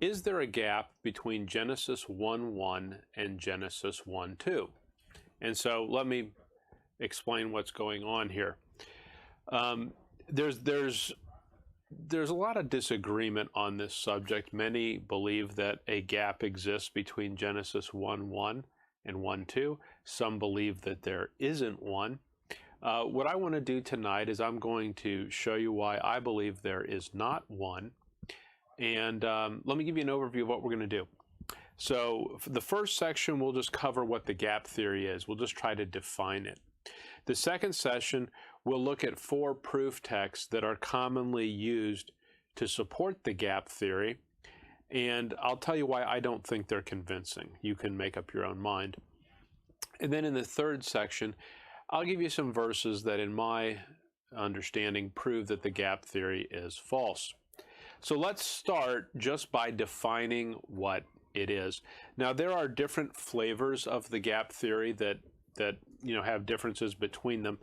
is there a gap between Genesis 1:1 and Genesis 1:2? And so let me explain what's going on here. There's a lot of disagreement on this subject. Many believe that a gap exists between Genesis 1:1 and 1:2. Some believe that there isn't one. What I want to do tonight is I'm going to show you why I believe there is not one. And let me give you an overview of what we're going to do. So for the first section, we'll just cover what the gap theory is. We'll just try to define it. The second session, we'll look at 4 proof texts that are commonly used to support the gap theory. And I'll tell you why I don't think they're convincing. You can make up your own mind. And then in the third section, I'll give you some verses that, in my understanding, prove that the gap theory is false. So let's start just by defining what it is. Now, there are different flavors of the gap theory that have differences between them.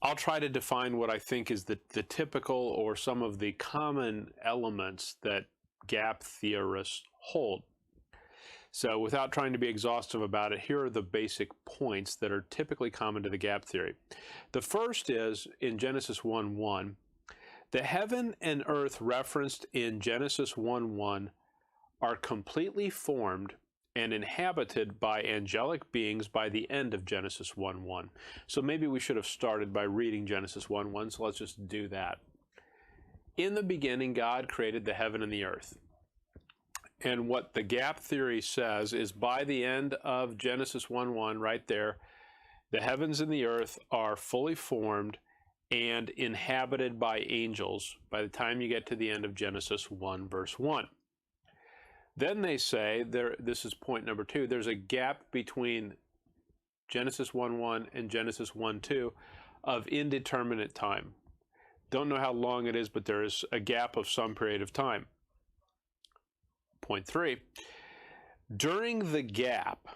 I'll try to define what I think is the typical or some of the common elements that gap theorists hold. So without trying to be exhaustive about it, here are the basic points that are typically common to the gap theory. The first is in Genesis 1:1, the heaven and earth referenced in Genesis 1:1 are completely formed and inhabited by angelic beings by the end of Genesis 1:1. So maybe we should have started by reading Genesis 1:1, so let's just do that. In the beginning, God created the heaven and the earth. And what the gap theory says is by the end of Genesis 1:1, right there, the heavens and the earth are fully formed and inhabited by angels by the time you get to the end of Genesis 1, verse 1. Then they say, this is point number 2, there's a gap between Genesis 1:1 and Genesis 1:2 of indeterminate time. Don't know how long it is, but there is a gap of some period of time. Point 3, during the gap,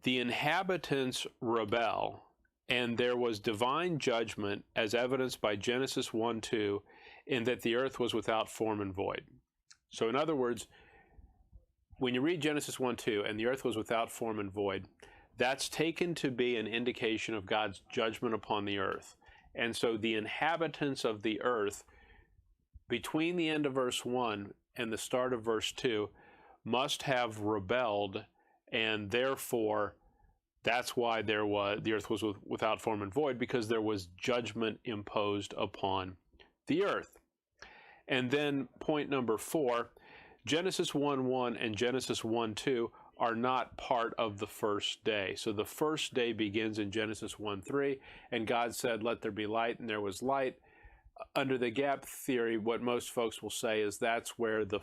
the inhabitants rebel, and there was divine judgment as evidenced by Genesis 1:2 in that the earth was without form and void. So in other words, when you read Genesis 1:2 and the earth was without form and void, that's taken to be an indication of God's judgment upon the earth. And so the inhabitants of the earth, between the end of verse 1 and the start of verse 2, must have rebelled, and therefore that's why the earth was without form and void, because there was judgment imposed upon the earth. And then point number 4, Genesis 1:1 and Genesis 1:2 are not part of the first day. So the first day begins in Genesis 1:3, and God said, "Let there be light," and there was light. Under the gap theory, what most folks will say is that's where the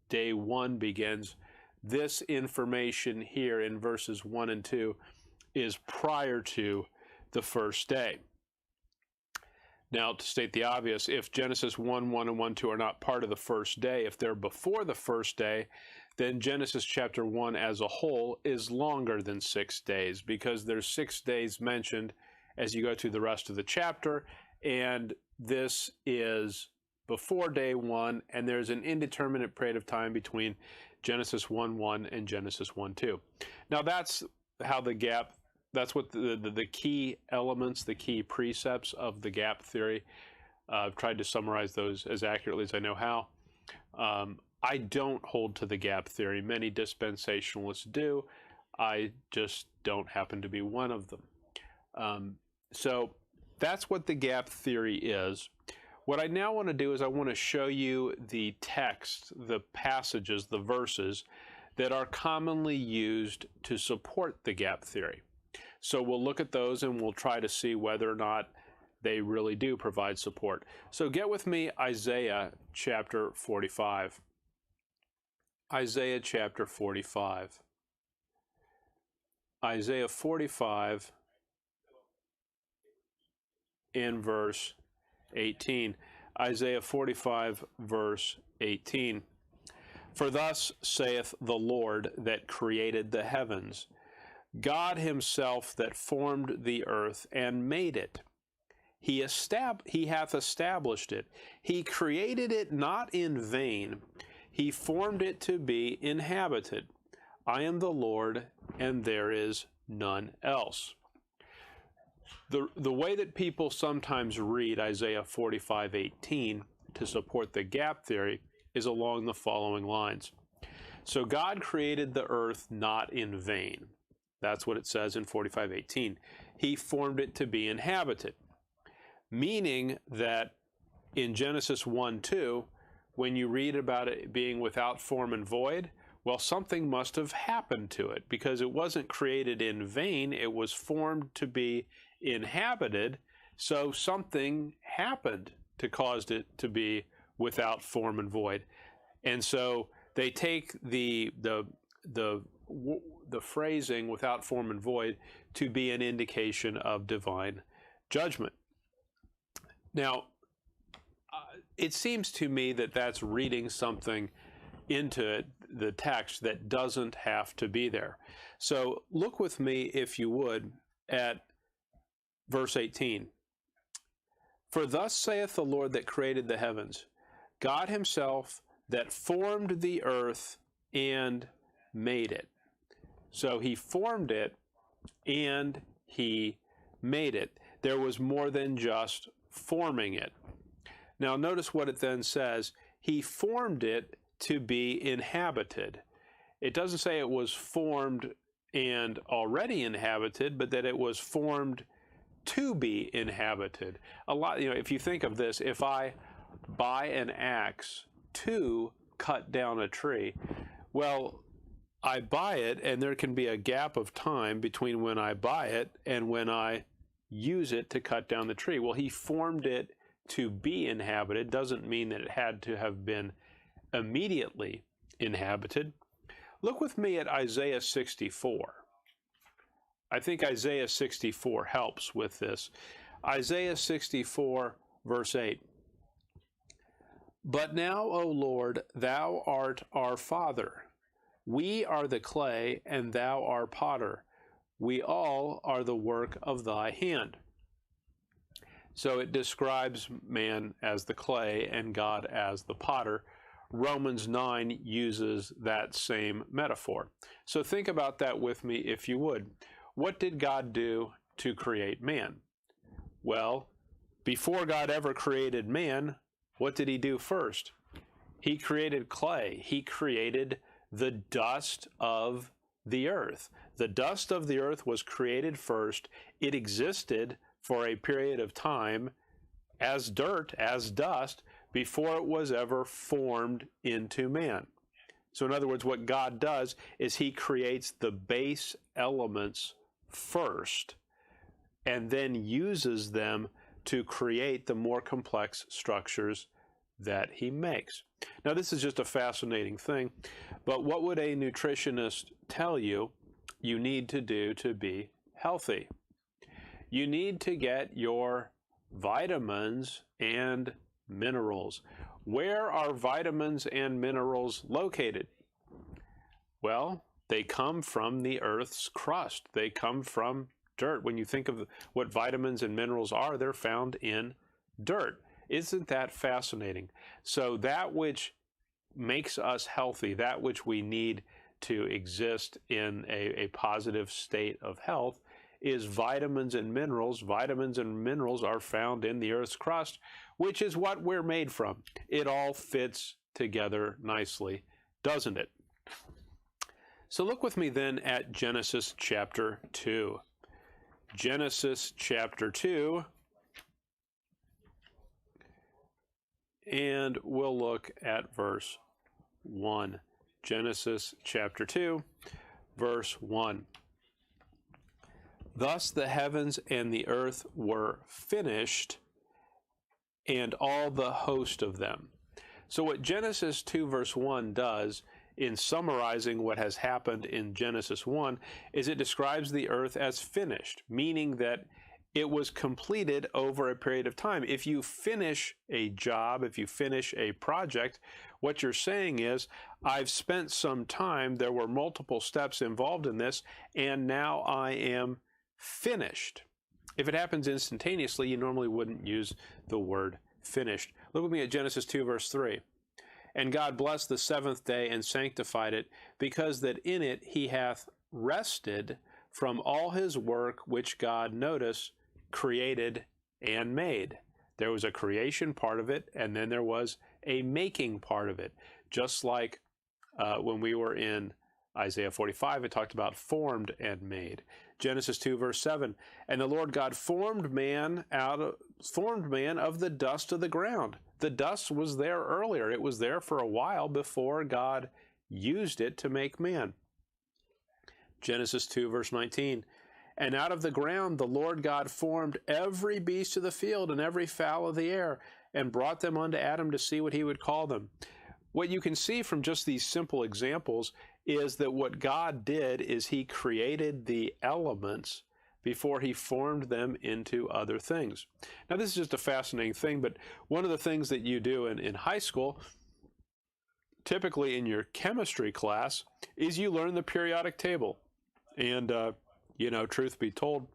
day 1 begins. This information here in verses 1 and 2 is prior to the first day. Now, to state the obvious, if Genesis 1:1 and 1:2 are not part of the first day, if they're before the first day, then Genesis chapter 1 as a whole is longer than 6 days, because there's 6 days mentioned as you go through the rest of the chapter, and this is before day 1, and there's an indeterminate period of time between Genesis 1:1 and Genesis 1:2. Now that's how that's what the key elements, the key precepts of the gap theory. I've tried to summarize those as accurately as I know how. I don't hold to the gap theory. Many dispensationalists do. I just don't happen to be one of them. So that's what the gap theory is. What I now want to do is I want to show you the text, the passages, the verses that are commonly used to support the gap theory. So we'll look at those and we'll try to see whether or not they really do provide support. So get with me, Isaiah chapter 45. Isaiah chapter 45. Isaiah 45 in verse 18. Isaiah 45 verse 18. For thus saith the Lord that created the heavens, God himself that formed the earth and made it. He hath established it. He created it not in vain. He formed it to be inhabited. I am the Lord, and there is none else. The way that people sometimes read Isaiah 45:18 to support the gap theory is along the following lines. So God created the earth not in vain. That's what it says in 45:18. He formed it to be inhabited. Meaning that in Genesis 1:2, when you read about it being without form and void, well, something must have happened to it, because it wasn't created in vain. It was formed to be inhabited, so something happened to cause it to be without form and void. And so they take the phrasing without form and void to be an indication of divine judgment. Now, it seems to me that that's reading something into the text that doesn't have to be there. So look with me, if you would, at verse 18. For thus saith the Lord that created the heavens, God himself that formed the earth and made it. So he formed it and he made it. There was more than just forming it. Now notice what it then says. He formed it to be inhabited. It doesn't say it was formed and already inhabited, but that it was formed to be inhabited. If you think of this, if I buy an axe to cut down a tree, well, I buy it, and there can be a gap of time between when I buy it and when I use it to cut down the tree. Well, he formed it to be inhabited. Doesn't mean that it had to have been immediately inhabited. Look with me at Isaiah 64. I think Isaiah 64 helps with this. Isaiah 64, verse 8. But now, O Lord, thou art our Father. We are the clay, and thou art potter. We all are the work of thy hand. So it describes man as the clay and God as the potter. Romans 9 uses that same metaphor. So think about that with me, if you would. What did God do to create man? Well, before God ever created man, what did he do first? He created clay. He created the dust of the earth. The dust of the earth was created first. It existed for a period of time as dirt, as dust, before it was ever formed into man. So in other words, what God does is he creates the base elements first and then uses them to create the more complex structures that he makes. Now, this is just a fascinating thing, but what would a nutritionist tell you you need to do to be healthy? You need to get your vitamins and minerals. Where are vitamins and minerals located? Well, they come from the earth's crust. They come from dirt. When you think of what vitamins and minerals are, they're found in dirt. Isn't that fascinating? So that which makes us healthy, that which we need to exist in a positive state of health, is vitamins and minerals. Vitamins and minerals are found in the earth's crust, which is what we're made from. It all fits together nicely, doesn't it? So look with me then at Genesis chapter 2. Genesis chapter 2, and we'll look at verse 1. Genesis chapter 2, verse 1. Thus the heavens and the earth were finished, and all the host of them. So what Genesis 2 verse 1 does in summarizing what has happened in Genesis 1 is it describes the earth as finished, meaning that it was completed over a period of time. If you finish a job, if you finish a project, what you're saying is, I've spent some time, there were multiple steps involved in this, and now I am finished. If it happens instantaneously, you normally wouldn't use the word finished. Look with me at Genesis 2 verse 3. And God blessed the seventh day and sanctified it, because that in it he hath rested from all his work which God, notice, created and made. There was a creation part of it, and then there was a making part of it. Just like when we were in Isaiah 45, it talked about formed and made. Genesis 2, verse 7, and the Lord God formed man of the dust of the ground. The dust was there earlier. It was there for a while before God used it to make man. Genesis 2, verse 19, and out of the ground the Lord God formed every beast of the field and every fowl of the air, and brought them unto Adam to see what he would call them. What you can see from just these simple examples is that what God did is he created the elements before he formed them into other things. Now, this is just a fascinating thing, but one of the things that you do in high school, typically in your chemistry class, is you learn the periodic table. And, truth be told,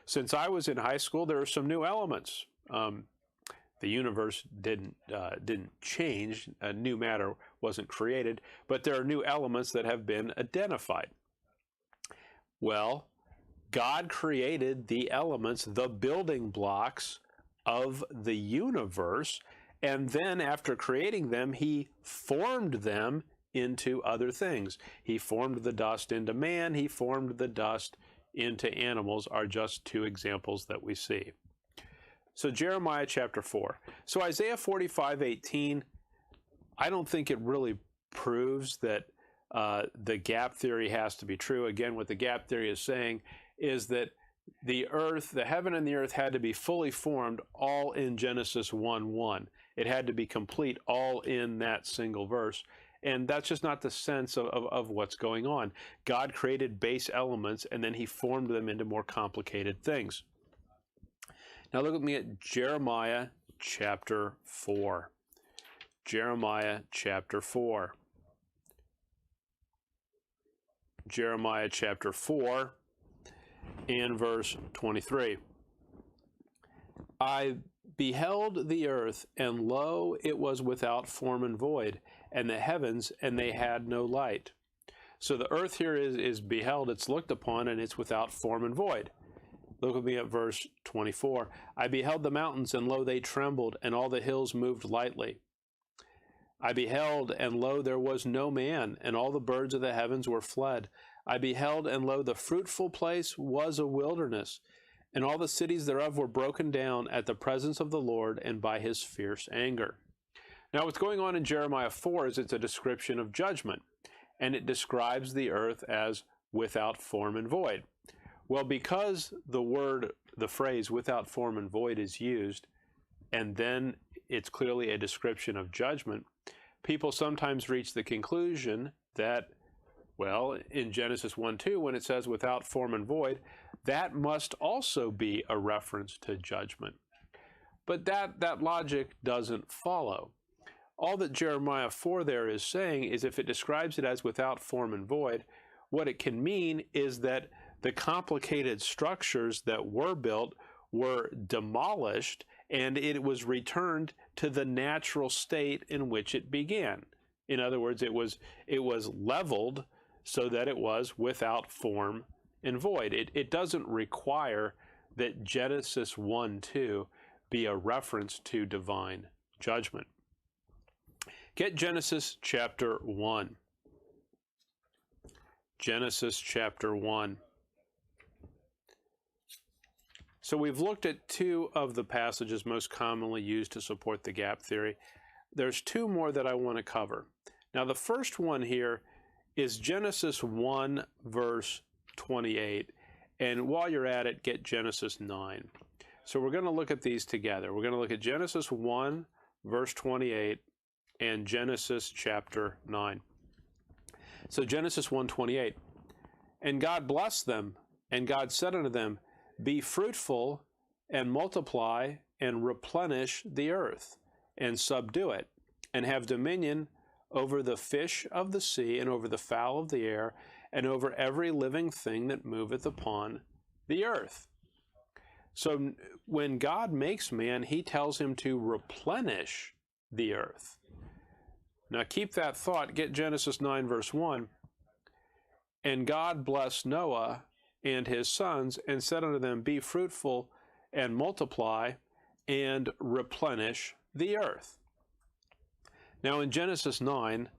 since I was in high school, there are some new elements. The universe didn't change. New matter wasn't created, but there are new elements that have been identified. Well, God created the elements, the building blocks of the universe, and then after creating them, he formed them into other things. He formed the dust into man, he formed the dust into animals, are just two examples that we see. So Jeremiah chapter 4. So Isaiah 45:18, I don't think it really proves that the gap theory has to be true. Again, what the gap theory is saying is that the earth, the heaven and the earth, had to be fully formed all in Genesis 1:1. It had to be complete all in that single verse. And that's just not the sense of what's going on. God created base elements, and then he formed them into more complicated things. Now look with me at Jeremiah chapter 4. Jeremiah chapter 4. Jeremiah chapter 4 and verse 23. I beheld the earth, and lo, it was without form and void, and the heavens, and they had no light. So the earth here is beheld, it's looked upon, and it's without form and void. Look with me at verse 24. I beheld the mountains, and lo, they trembled, and all the hills moved lightly. I beheld, and lo, there was no man, and all the birds of the heavens were fled. I beheld, and lo, the fruitful place was a wilderness, and all the cities thereof were broken down at the presence of the Lord and by his fierce anger. Now, what's going on in Jeremiah 4 is it's a description of judgment, and it describes the earth as without form and void. Well, because the phrase without form and void is used, and then it's clearly a description of judgment, people sometimes reach the conclusion that, well, in Genesis 1:2, when it says without form and void, that must also be a reference to judgment. But that logic doesn't follow. All that Jeremiah 4 there is saying is if it describes it as without form and void, what it can mean is that the complicated structures that were built were demolished, and it was returned to the natural state in which it began. In other words, it was leveled so that it was without form and void. It doesn't require that Genesis 1:2 be a reference to divine judgment. Get Genesis chapter 1. Genesis chapter 1. So we've looked at two of the passages most commonly used to support the gap theory. There's two more that I want to cover. Now, the first one here is Genesis 1, verse 28. And while you're at it, get Genesis 9. So we're going to look at these together. We're going to look at Genesis 1, verse 28, and Genesis chapter 9. So Genesis 1:28. And God blessed them, and God said unto them, be fruitful, and multiply, and replenish the earth, and subdue it, and have dominion over the fish of the sea, and over the fowl of the air, and over every living thing that moveth upon the earth. So when God makes man, he tells him to replenish the earth. Now keep that thought, get Genesis 9 verse 1. And God blessed Noah and his sons, and said unto them, Be fruitful, and multiply, and replenish the earth. Now in Genesis 9,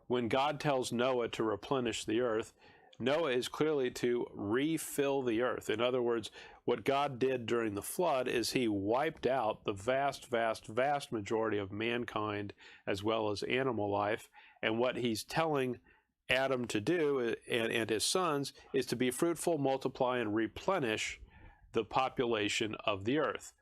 when God tells Noah to replenish the earth, Noah is clearly to refill the earth. In other words, what God did during the flood is he wiped out the vast majority of mankind as well as animal life. And what he's telling Adam to do and his sons is to be fruitful, multiply, and replenish the population of the earth.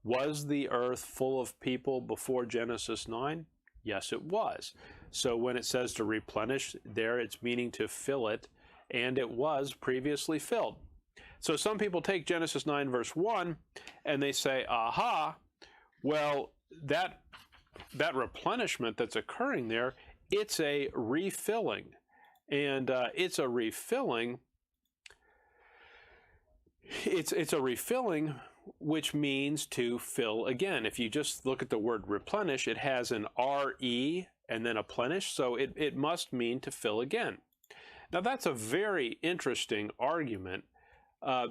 Was the earth full of people before Genesis 9? Yes, it was. So when it says to replenish there, it's meaning to fill it, and it was previously filled. So some people take Genesis 9 verse 1 and they say, aha, well, that replenishment that's occurring there, it's a refilling. And it's a refilling, which means to fill again. If you just look at the word replenish, it has an R-E and then a plenish, so it must mean to fill again. Now that's a very interesting argument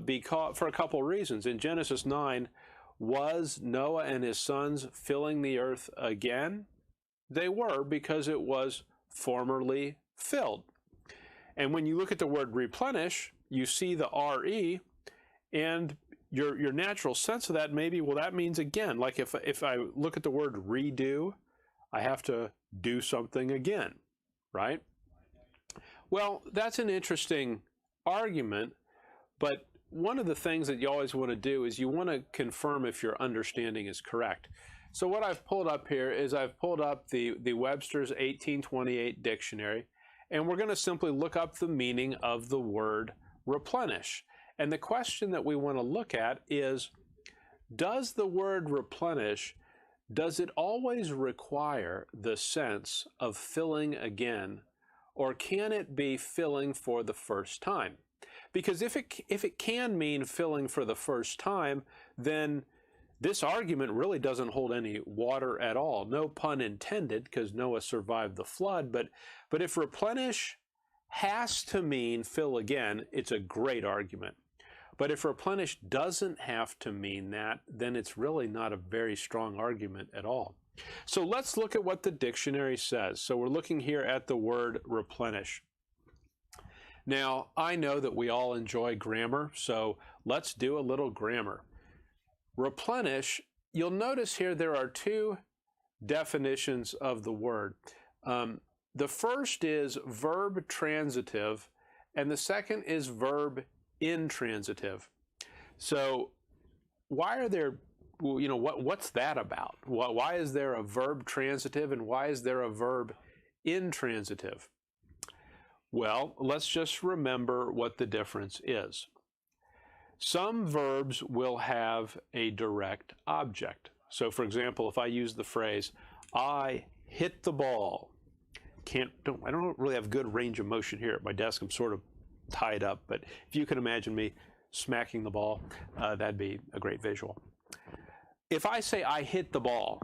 because for a couple reasons. In Genesis 9, was Noah and his sons filling the earth again? They were, because it was formerly filled. And when you look at the word replenish, you see the R-E, and your natural sense of that maybe, well, that means again. Like if I look at the word redo, I have to do something again, right? Well, that's an interesting argument, but one of the things that you always want to do is you want to confirm if your understanding is correct. So what I've pulled up here is I've pulled up the Webster's 1828 dictionary, and we're going to simply look up the meaning of the word replenish. And the question that we want to look at is, does the word replenish, does it always require the sense of filling again, or can it be filling for the first time? Because if it can mean filling for the first time, then this argument really doesn't hold any water at all. No pun intended, because Noah survived the flood. But if replenish has to mean fill again, it's a great argument. But if replenish doesn't have to mean that, then it's really not a very strong argument at all. So let's look at what the dictionary says. So we're looking here at the word replenish. Now, I know that we all enjoy grammar, so let's do a little grammar. Replenish, you'll notice here there are two definitions of the word. The first is verb transitive, and the second is verb intransitive. So why are there, what's that about? Why is there a verb transitive and why is there a verb intransitive? Well, let's just remember what the difference is. Some verbs will have a direct object. So for example, if I use the phrase, I hit the ball, I don't really have good range of motion here at my desk. I'm sort of tied up, but if you can imagine me smacking the ball, that'd be a great visual. If I say I hit the ball,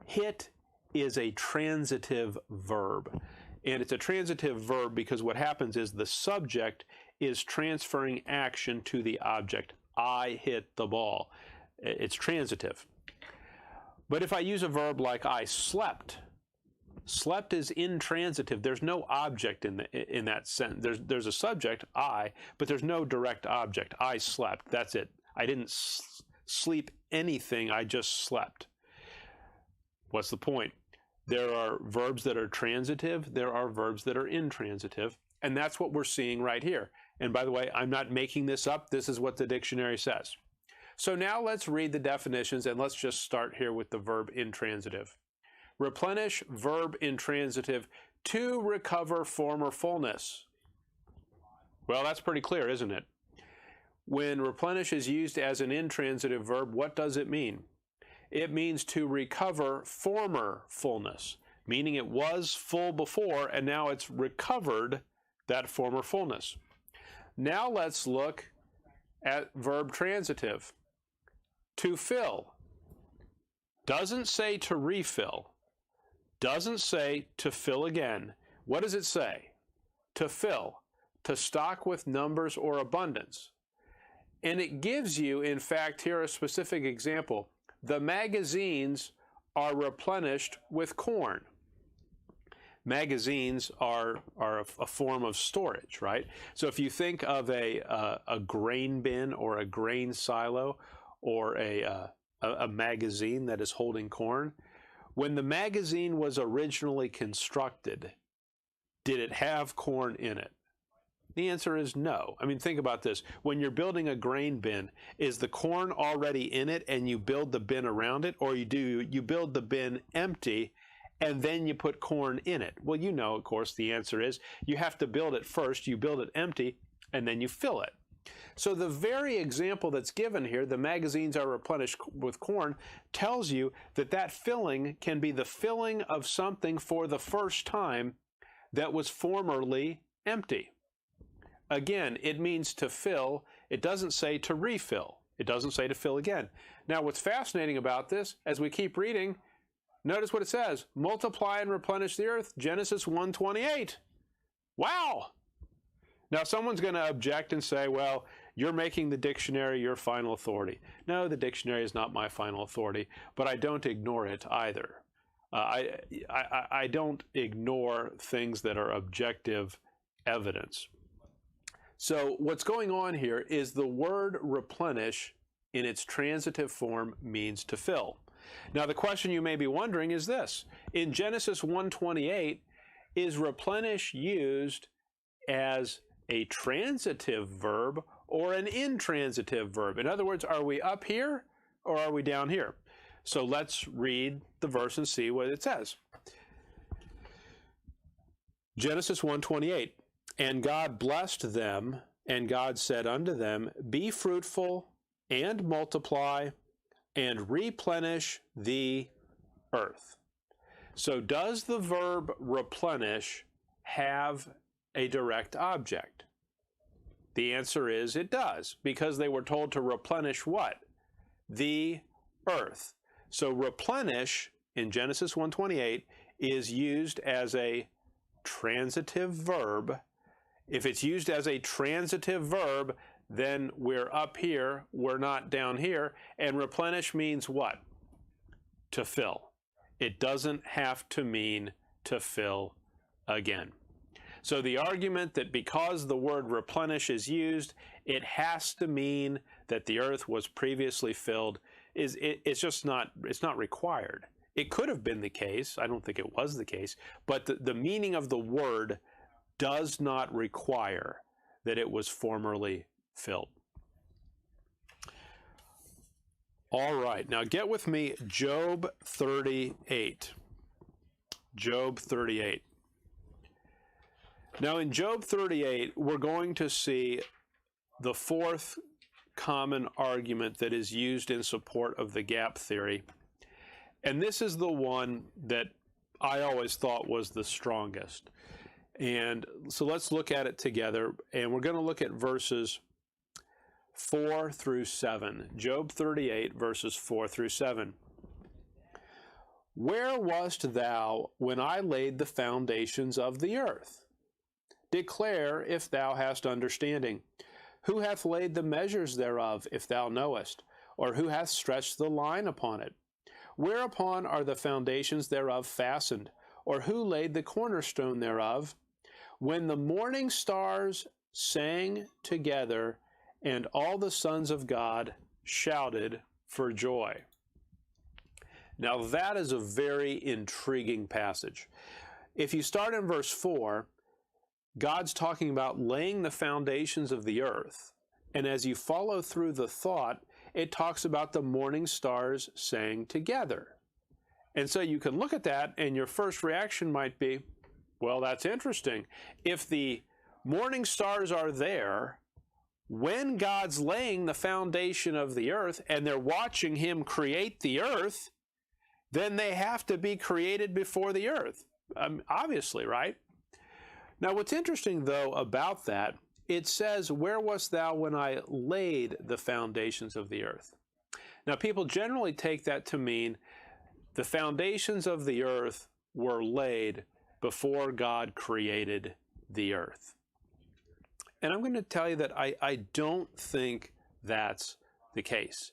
hit is a transitive verb. And it's a transitive verb because what happens is the subject is transferring action to the object. I hit the ball. It's transitive. But if I use a verb like I slept, slept is intransitive. There's no object in that sentence. There's a subject, I, but there's no direct object. I slept. That's it. I didn't sleep anything. I just slept. What's the point? There are verbs that are transitive. There are verbs that are intransitive. And that's what we're seeing right here. And by the way, I'm not making this up. This is what the dictionary says. So now let's read the definitions, and let's just start here with the verb intransitive. Replenish, verb intransitive, to recover former fullness. Well, that's pretty clear, isn't it? When replenish is used as an intransitive verb, what does it mean? It means to recover former fullness, meaning it was full before and now it's recovered that former fullness. Now let's look at verb transitive. To fill. Doesn't say to refill. doesn't say to fill again. What does it say? To fill, to stock with numbers or abundance. And it gives you, in fact, here a specific example. The magazines are replenished with corn. Magazines are a form of storage, right? So if you think of a grain bin or a grain silo or a magazine that is holding corn, when the magazine was originally constructed, did it have corn in it? The answer is no. I mean, think about this. When you're building a grain bin, is the corn already in it and you build the bin around it, or you build the bin empty and then you put corn in it? Well, you know, of course, the answer is you have to build it first, you build it empty, and then you fill it. So the very example that's given here, the magazines are replenished with corn, tells you that that filling can be the filling of something for the first time that was formerly empty. Again, it means to fill. It doesn't say to refill. It doesn't say to fill again. Now, what's fascinating about this, as we keep reading, notice what it says. Multiply and replenish the earth, Genesis 1:28. Wow! Now, someone's going to object and say, well, you're making the dictionary your final authority. No, the dictionary is not my final authority, but I don't ignore it either. I don't ignore things that are objective evidence. So what's going on here is the word replenish in its transitive form means to fill. Now the question you may be wondering is this. In Genesis 1:28, is replenish used as a transitive verb or an intransitive verb? In other words, are we up here or are we down here? So let's read the verse and see what it says. Genesis 1:28. And God blessed them, and God said unto them, be fruitful and multiply and replenish the earth. So does the verb replenish have a direct object? The answer is it does, because they were told to replenish what? The earth. So replenish in Genesis 1:28 is used as a transitive verb. If it's used as a transitive verb, then we're up here, we're not down here, and replenish means what? To fill. It doesn't have to mean to fill again. So the argument that because the word replenish is used, it has to mean that the earth was previously filled it's just not, it's not required. It could have been the case. I don't think it was the case, but the meaning of the word does not require that it was formerly filled. All right, now get with me Job 38. Job 38. Now in Job 38, we're going to see the fourth common argument that is used in support of the gap theory. And this is the one that I always thought was the strongest. And so let's look at it together, and we're going to look at verses 4 through 7. Job 38, verses 4 through 7. Where wast thou when I laid the foundations of the earth? Declare if thou hast understanding. Who hath laid the measures thereof, if thou knowest? Or who hath stretched the line upon it? Whereupon are the foundations thereof fastened? Or who laid the cornerstone thereof? When the morning stars sang together, and all the sons of God shouted for joy. Now that is a very intriguing passage. If you start in verse 4, God's talking about laying the foundations of the earth. And as you follow through the thought, it talks about the morning stars sang together. And so you can look at that and your first reaction might be, well, that's interesting. If the morning stars are there when God's laying the foundation of the earth and they're watching him create the earth, then they have to be created before the earth. Obviously, right? Now, what's interesting, though, about that, it says, where wast thou when I laid the foundations of the earth? Now, people generally take that to mean the foundations of the earth were laid before God created the earth. And I'm going to tell you that I don't think that's the case.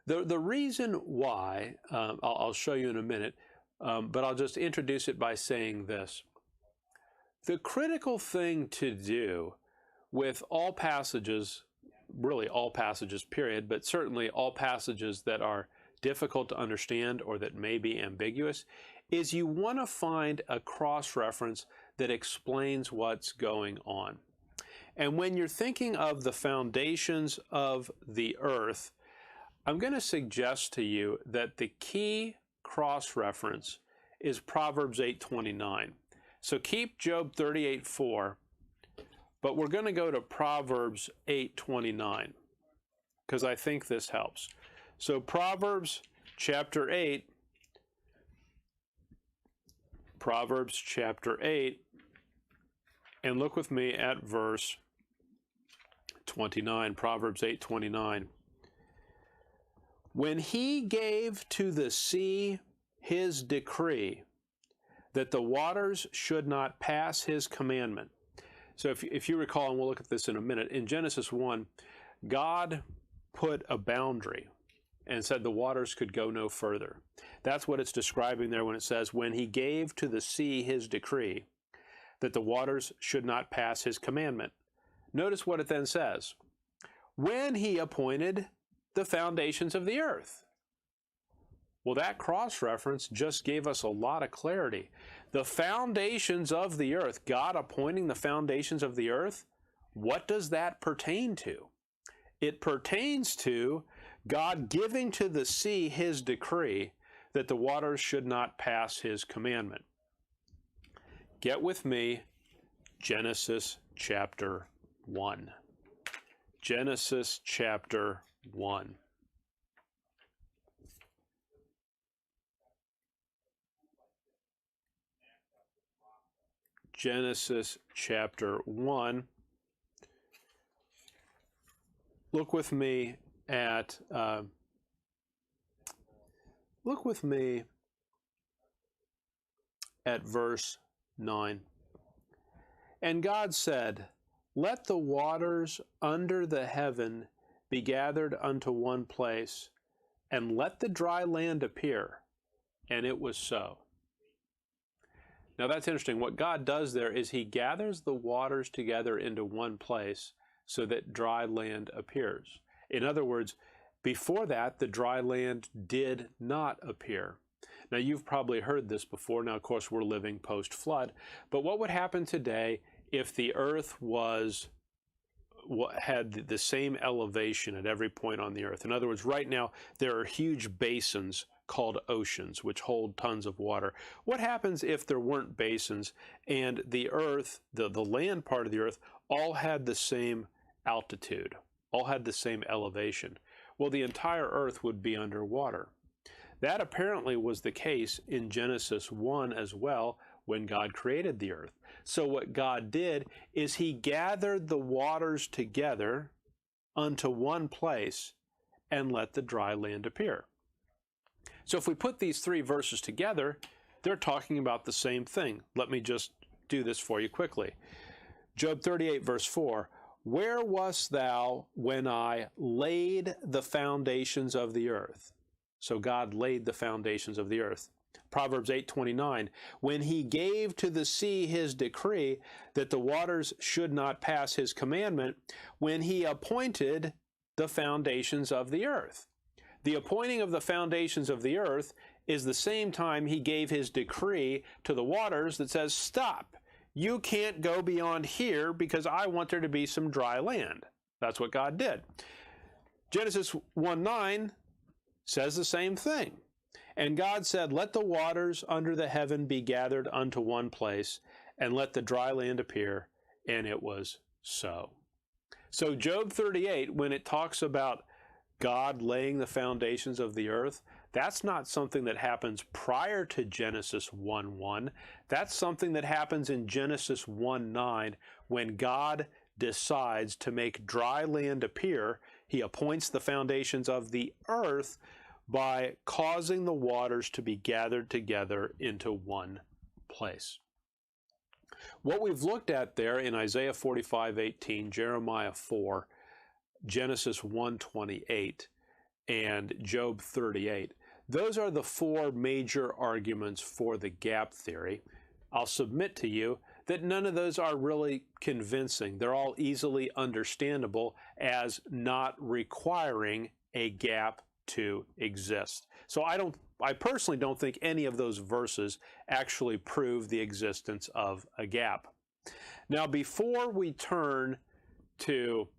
The reason why, I'll show you in a minute, but I'll just introduce it by saying this. The critical thing to do with all passages, really all passages, period, but certainly all passages that are difficult to understand or that may be ambiguous, is you want to find a cross-reference that explains what's going on. And when you're thinking of the foundations of the earth, I'm going to suggest to you that the key cross-reference is Proverbs 8:29. So keep Job 38:4, but we're going to go to Proverbs 8:29 because I think this helps. So Proverbs chapter 8, and look with me at verse 29, Proverbs 8:29. When he gave to the sea his decree, that the waters should not pass his commandment. So if you recall, and we'll look at this in a minute, in Genesis 1, God put a boundary and said the waters could go no further. That's what it's describing there when it says, when he gave to the sea his decree, that the waters should not pass his commandment. Notice what it then says, when he appointed the foundations of the earth. Well, that cross-reference just gave us a lot of clarity. The foundations of the earth, God appointing the foundations of the earth, what does that pertain to? It pertains to God giving to the sea his decree that the waters should not pass his commandment. Get with me, Genesis chapter 1. Genesis chapter 1. Genesis chapter 1. Look with me at verse 9. And God said, let the waters under the heaven be gathered unto one place, and let the dry land appear. And it was so. Now that's interesting. What God does there is he gathers the waters together into one place so that dry land appears. In other words, before that, the dry land did not appear. Now you've probably heard this before. Now, of course, we're living post-flood. But what would happen today if the earth had the same elevation at every point on the earth? In other words, right now, there are huge basins called oceans, which hold tons of water. What happens if there weren't basins and the earth, the land part of the earth, all had the same altitude, all had the same elevation? Well, the entire earth would be underwater. That apparently was the case in Genesis 1 as well when God created the earth. So what God did is he gathered the waters together unto one place and let the dry land appear. So if we put these three verses together, they're talking about the same thing. Let me just do this for you quickly. Job 38 verse 4, where wast thou when I laid the foundations of the earth? So God laid the foundations of the earth. Proverbs 8:29, when he gave to the sea his decree that the waters should not pass his commandment, when he appointed the foundations of the earth. The appointing of the foundations of the earth is the same time he gave his decree to the waters that says, stop, you can't go beyond here because I want there to be some dry land. That's what God did. Genesis 1:9 says the same thing. And God said, let the waters under the heaven be gathered unto one place, and let the dry land appear. And it was so. So Job 38, when it talks about God laying the foundations of the earth, that's not something that happens prior to Genesis 1:1. That's something that happens in Genesis 1:9 when God decides to make dry land appear. He appoints the foundations of the earth by causing the waters to be gathered together into one place. What we've looked at there in Isaiah 45:18, Jeremiah 4, Genesis 1:28, and Job 38, those are the four major arguments for the gap theory. I'll submit to you that none of those are really convincing. They're all easily understandable as not requiring a gap to exist. So I personally don't think any of those verses actually prove the existence of a gap. Now, before we turn to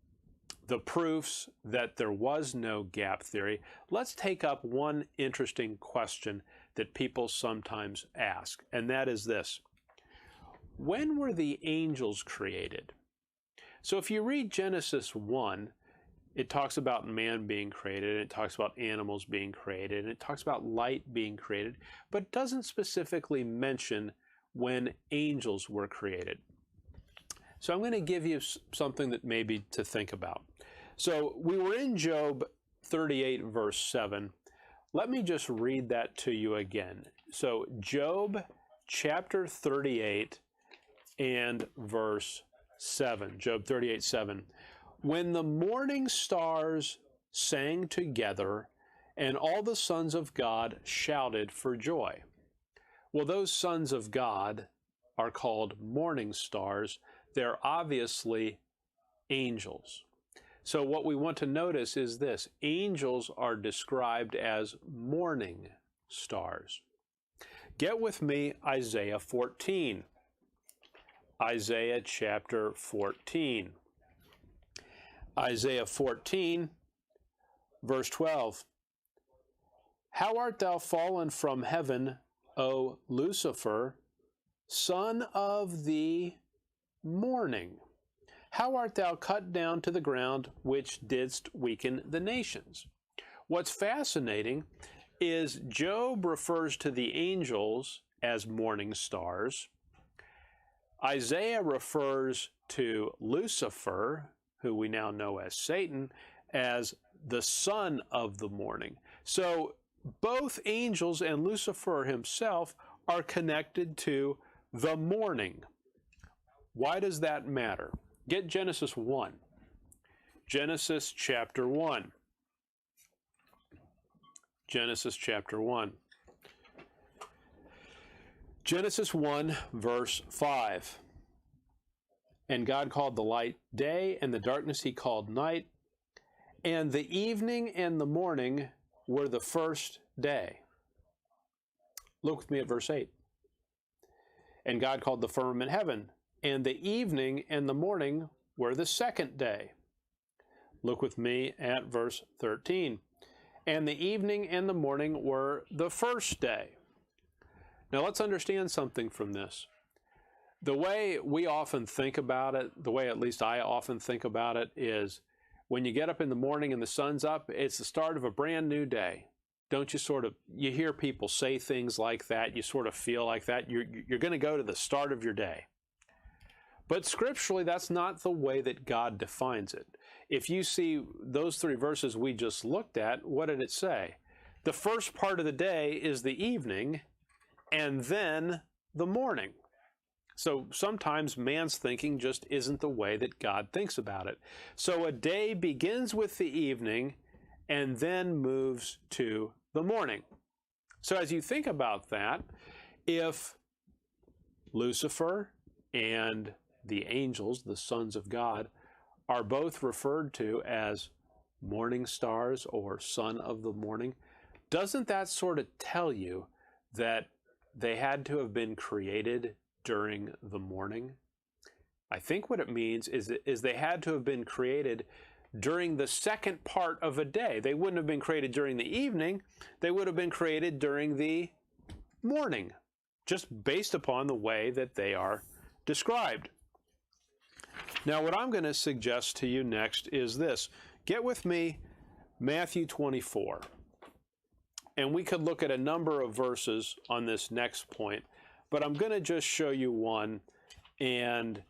the proofs that there was no gap theory, let's take up one interesting question that people sometimes ask, and that is this: when were the angels created? So if you read Genesis 1, it talks about man being created, and it talks about animals being created, and it talks about light being created, but doesn't specifically mention when angels were created. So I'm going to give you something that maybe to think about. So we were in Job 38, verse 7. Let me just read that to you again. So Job chapter 38 and verse 7. Job 38, 7. When the morning stars sang together, and all the sons of God shouted for joy. Well, those sons of God are called morning stars. They're obviously angels. So what we want to notice is this: angels are described as morning stars. Get with me Isaiah 14. Isaiah chapter 14. Isaiah 14, verse 12. How art thou fallen from heaven, O Lucifer, son of the morning? How art thou cut down to the ground, which didst weaken the nations? What's fascinating is Job refers to the angels as morning stars. Isaiah refers to Lucifer, who we now know as Satan, as the son of the morning. So both angels and Lucifer himself are connected to the morning. Why does that matter? Get Genesis 1. Genesis chapter 1. Genesis chapter 1. Genesis 1, verse 5. And God called the light day, and the darkness he called night, and the evening and the morning were the first day. Look with me at verse 8. And God called the firmament heaven, and the evening and the morning were the second day. Look with me at verse 13. And the evening and the morning were the first day. Now let's understand something from this. The way we often think about it, the way at least I often think about it, is when you get up in the morning and the sun's up, it's the start of a brand new day. Don't you you hear people say things like that, you sort of feel like that, you're going to go to the start of your day. But scripturally, that's not the way that God defines it. If you see those three verses we just looked at, what did it say? The first part of the day is the evening, and then the morning. So sometimes man's thinking just isn't the way that God thinks about it. So a day begins with the evening and then moves to the morning. So as you think about that, if Lucifer and the angels, the sons of God, are both referred to as morning stars or son of the morning, doesn't that sort of tell you that they had to have been created during the morning? I think what it means is they had to have been created during the second part of a day. They wouldn't have been created during the evening. They would have been created during the morning, just based upon the way that they are described. Now, what I'm going to suggest to you next is this. Get with me Matthew 24. And we could look at a number of verses on this next point, but I'm going to just show you one, and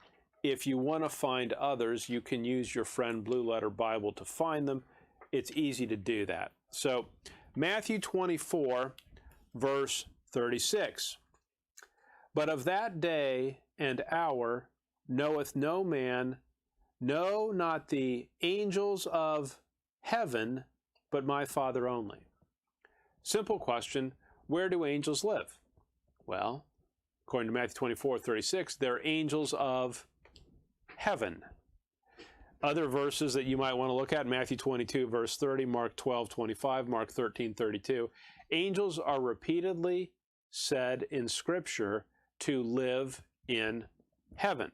if you want to find others, you can use your friend Blue Letter Bible to find them. It's easy to do that. So Matthew 24, verse 36. But of that day and hour knoweth no man, no, not the angels of heaven, but my Father only. Simple question, where do angels live? Well, according to Matthew 24, 36, they're angels of heaven. Other verses that you might want to look at, Matthew 22, verse 30, Mark 12, 25, Mark 13, 32. Angels are repeatedly said in Scripture to live in heaven.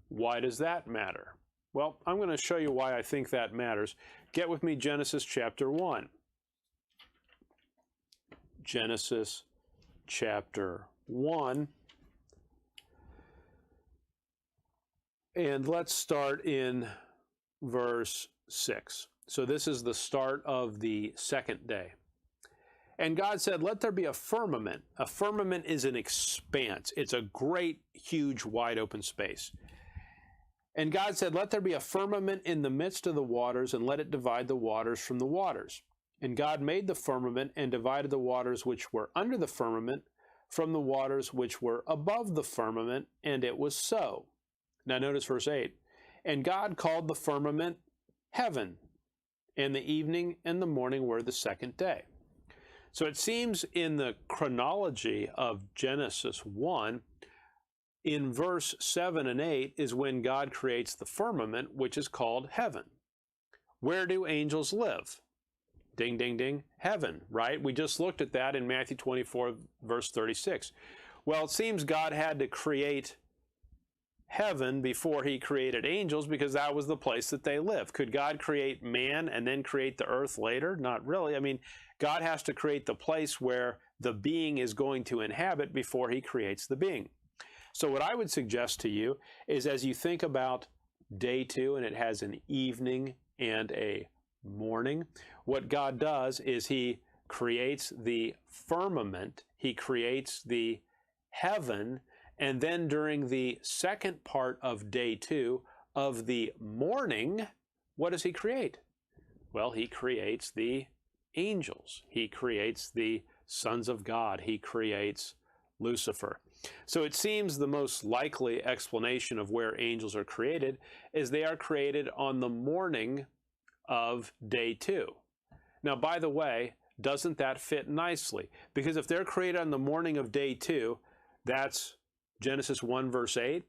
Why does that matter? Well, I'm going to show you why I think that matters. Get with me Genesis chapter 1. Genesis chapter 1. And let's start in verse 6. So this is the start of the second day. And God said, let there be a firmament. A firmament is an expanse. It's a great, huge, wide open space. And God said, let there be a firmament in the midst of the waters, and let it divide the waters from the waters. And God made the firmament and divided the waters which were under the firmament from the waters which were above the firmament, and it was so. Now notice verse 8. And God called the firmament heaven, and the evening and the morning were the second day. So it seems in the chronology of Genesis 1, in verse 7 and 8 is when God creates the firmament, which is called heaven. Where do angels live? Ding, ding, ding, heaven, right? We just looked at that in Matthew 24, verse 36. Well, it seems God had to create heaven before he created angels because that was the place that they live. Could God create man and then create the earth later? Not really. I mean, God has to create the place where the being is going to inhabit before he creates the being. So what I would suggest to you is as you think about day 2 and it has an evening and a morning, what God does is he creates the firmament, he creates the heaven, and then during the second part of day 2 of the morning, what does he create? Well, he creates the angels. He creates the sons of God. He creates Lucifer. So it seems the most likely explanation of where angels are created is they are created on the morning of day 2. Now, by the way, doesn't that fit nicely? Because if they're created on the morning of day 2, that's Genesis 1, verse 8.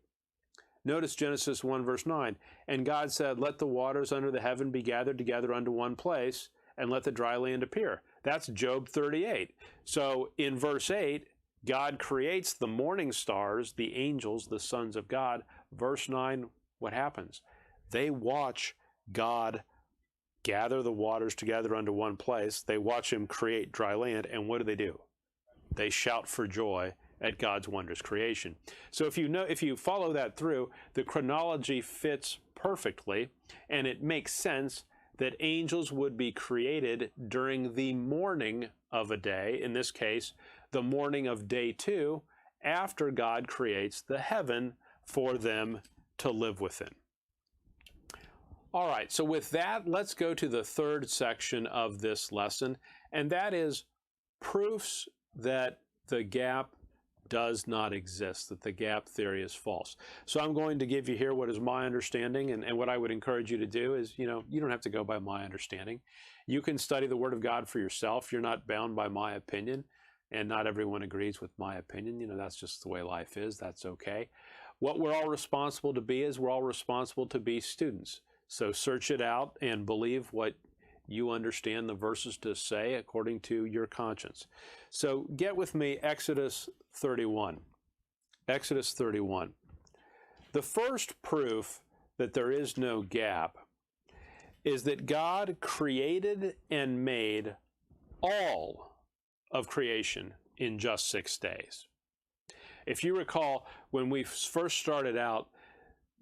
Notice Genesis 1, verse 9. And God said, let the waters under the heaven be gathered together unto one place, and let the dry land appear. That's Job 38. So in verse 8, God creates the morning stars, the angels, the sons of God. Verse 9, what happens? They watch God gather the waters together unto one place. They watch him create dry land, and what do? They shout for joy at God's wondrous creation. So if you follow that through, the chronology fits perfectly, and it makes sense that angels would be created during the morning of a day, in this case, the morning of day 2, after God creates the heaven for them to live within. All right, so with that, let's go to the third section of this lesson, and that is proofs that the gap does not exist, that the gap theory is false. So I'm going to give you here what is my understanding, and what I would encourage you to do is, you don't have to go by my understanding. You can study the Word of God for yourself. You're not bound by my opinion, and not everyone agrees with my opinion. That's just the way life is. That's okay. What we're all responsible to be is we're all responsible to be students. So search it out and believe what you understand the verses to say according to your conscience. So get with me Exodus 31. Exodus 31. The first proof that there is no gap is that God created and made all of creation in just 6 days. If you recall, when we first started out,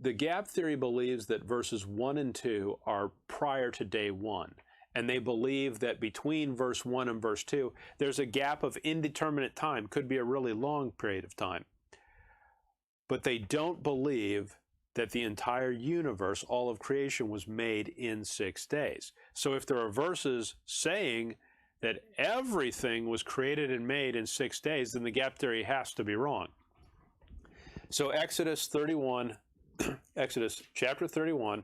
the gap theory believes that verses 1 and 2 are prior to day 1. And they believe that between verse 1 and verse 2, there's a gap of indeterminate time, could be a really long period of time. But they don't believe that the entire universe, all of creation, was made in 6 days. So if there are verses saying that everything was created and made in 6 days, then the gap theory has to be wrong. So Exodus 31, Exodus chapter 31,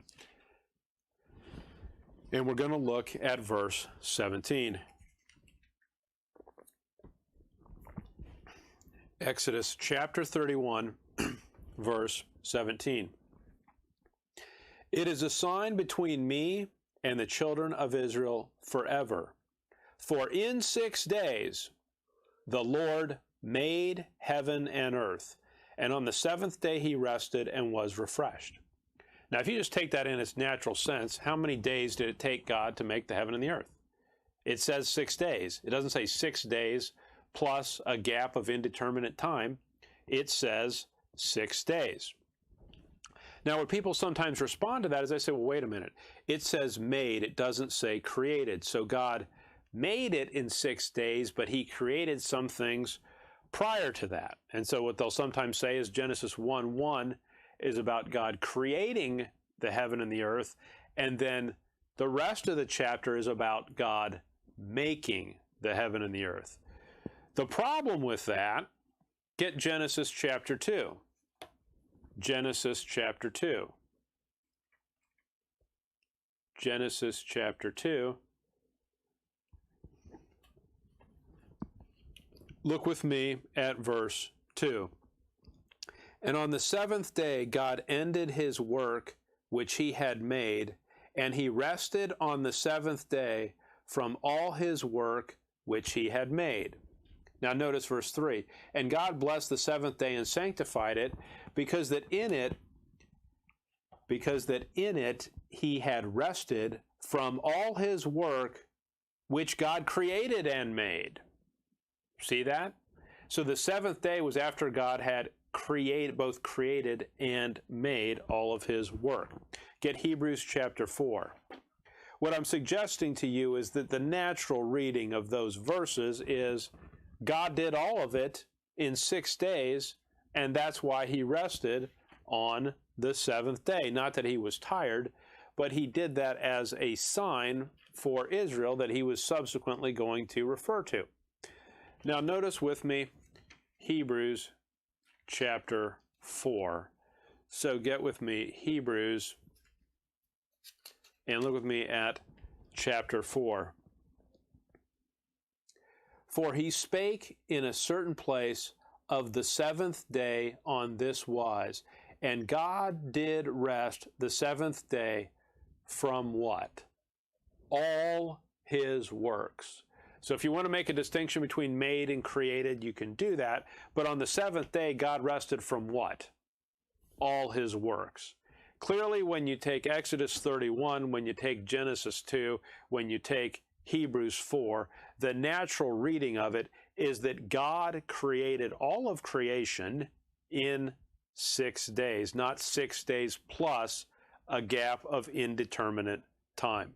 and we're going to look at verse 17. Exodus chapter 31, verse 17. It is a sign between me and the children of Israel forever. For in 6 days the Lord made heaven and earth, and on the seventh day he rested and was refreshed. Now, if you just take that in its natural sense, how many days did it take God to make the heaven and the earth? It says 6 days. It doesn't say 6 days plus a gap of indeterminate time. It says 6 days. Now, what people sometimes respond to that is they say, well, wait a minute. It says made. It doesn't say created. So God made it in 6 days, but he created some things prior to that. And so what they'll sometimes say is Genesis 1:1 is about God creating the heaven and the earth, and then the rest of the chapter is about God making the heaven and the earth. The problem with that, get Genesis chapter 2. Genesis chapter 2. Genesis chapter 2. Look with me at verse 2. And on the seventh day God ended his work which he had made, and he rested on the seventh day from all his work which he had made. Now notice verse 3. And God blessed the seventh day and sanctified it, because that in it he had rested from all his work which God created and made. See that? So the seventh day was after God had both created and made all of his work. Get Hebrews chapter 4. What I'm suggesting to you is that the natural reading of those verses is God did all of it in 6 days, and that's why he rested on the seventh day. Not that he was tired, but he did that as a sign for Israel that he was subsequently going to refer to. Now notice with me Hebrews chapter 4. So get with me Hebrews and look with me at chapter 4. For he spake in a certain place of the seventh day on this wise, and God did rest the seventh day from what? All his works. So if you want to make a distinction between made and created, you can do that. But on the seventh day, God rested from what? All his works. Clearly, when you take Exodus 31, when you take Genesis 2, when you take Hebrews 4, the natural reading of it is that God created all of creation in 6 days, not 6 days plus a gap of indeterminate time.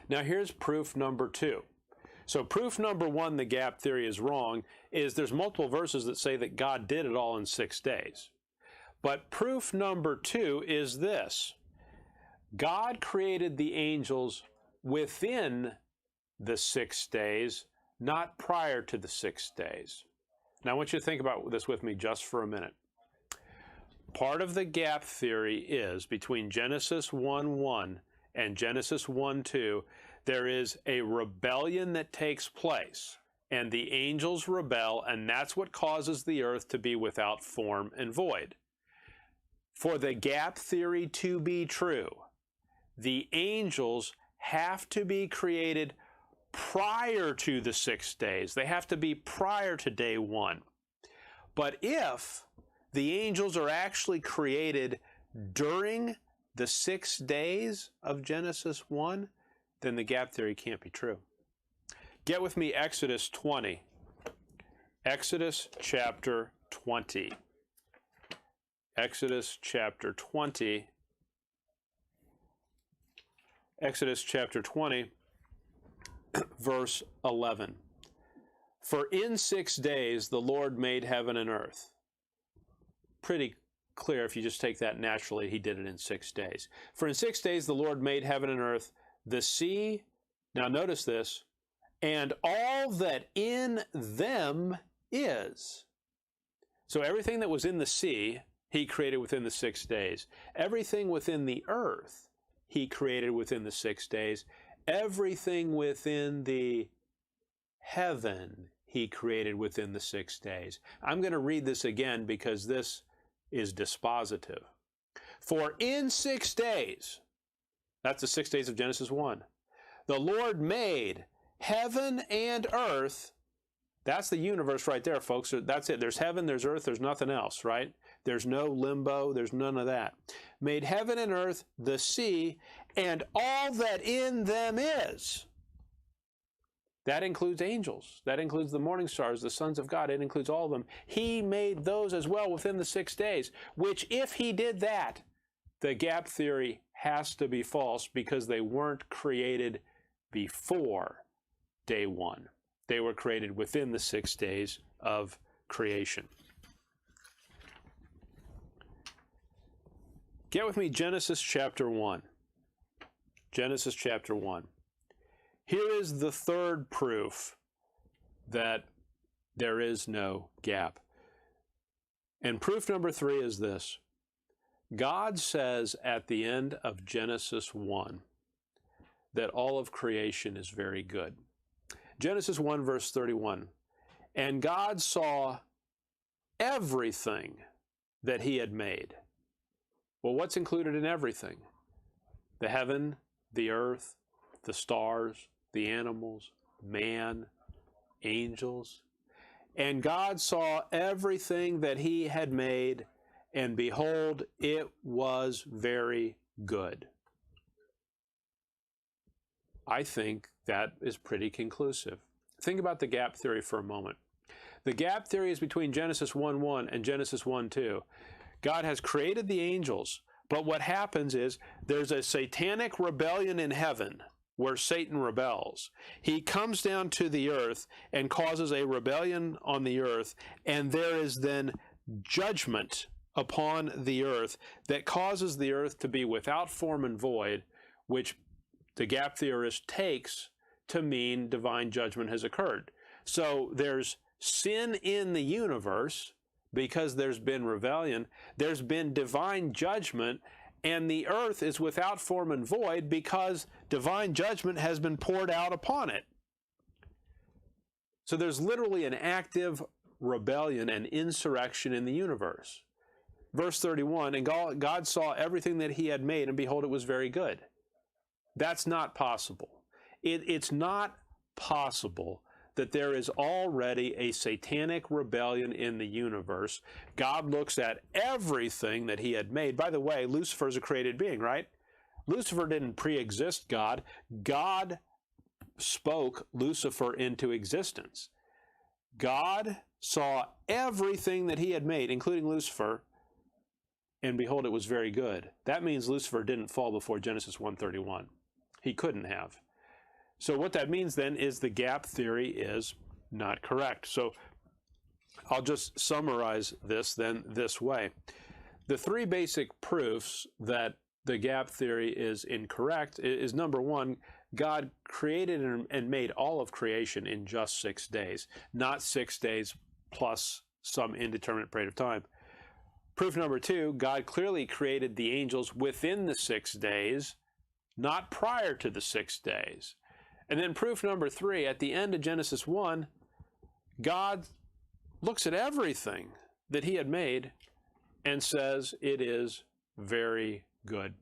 Now here's proof number 2. So proof number 1, the gap theory is wrong, is there's multiple verses that say that God did it all in 6 days. But proof number 2 is this. God created the angels within the 6 days, not prior to the 6 days. Now I want you to think about this with me just for a minute. Part of the gap theory is between Genesis 1:1 and Genesis 1:2, there is a rebellion that takes place, and the angels rebel, and that's what causes the earth to be without form and void. For the gap theory to be true, the angels have to be created prior to the 6 days. They have to be prior to day 1. But if the angels are actually created during the 6 days of Genesis 1, then the gap theory can't be true. Get with me Exodus 20. Exodus chapter 20. Exodus chapter 20. Exodus chapter 20, verse 11. For in 6 days the Lord made heaven and earth. Pretty clear if you just take that naturally. He did it in 6 days. For in 6 days the Lord made heaven and earth, the sea, now notice this, and all that in them is. So everything that was in the sea, he created within the 6 days. Everything within the earth, he created within the 6 days. Everything within the heaven, he created within the 6 days. I'm going to read this again because this is dispositive. For in 6 days, that's the 6 days of Genesis 1, the Lord made heaven and earth. That's the universe right there, folks. That's it. There's heaven, there's earth, there's nothing else, right? There's no limbo, there's none of that. Made heaven and earth, the sea, and all that in them is. That includes angels. That includes the morning stars, the sons of God. It includes all of them. He made those as well within the 6 days, which if he did that, the gap theory has to be false because they weren't created before day 1. They were created within the 6 days of creation. Get with me, Genesis chapter 1. Genesis chapter 1. Here is the third proof that there is no gap. And proof number 3 is this. God says at the end of Genesis 1 that all of creation is very good. Genesis 1 verse 31. And God saw everything that he had made. Well, what's included in everything? The heaven, the earth, the stars, the animals, man, angels. And God saw everything that he had made, and behold, it was very good. I think that is pretty conclusive. Think about the gap theory for a moment. The gap theory is between Genesis 1:1 and Genesis 1:2. God has created the angels, but what happens is there's a satanic rebellion in heaven where Satan rebels. He comes down to the earth and causes a rebellion on the earth, and there is then judgment upon the earth that causes the earth to be without form and void, which the gap theorist takes to mean divine judgment has occurred. So there's sin in the universe because there's been rebellion. There's been divine judgment, and the earth is without form and void because divine judgment has been poured out upon it. So there's literally an active rebellion and insurrection in the universe. Verse 31, and God saw everything that he had made, and behold, it was very good. That's not possible. It's not possible that there is already a satanic rebellion in the universe. God looks at everything that he had made. By the way, Lucifer is a created being, right? Lucifer didn't pre-exist God. God spoke Lucifer into existence. God saw everything that he had made, including Lucifer, and behold, it was very good. That means Lucifer didn't fall before Genesis 1:31. He couldn't have. So what that means then is the gap theory is not correct. So I'll just summarize this then this way. The 3 basic proofs that the gap theory is incorrect is number 1, God created and made all of creation in just 6 days, not 6 days plus some indeterminate period of time. Proof number 2, God clearly created the angels within the 6 days, not prior to the 6 days. And then proof number 3, at the end of Genesis 1, God looks at everything that he had made and says it is very good.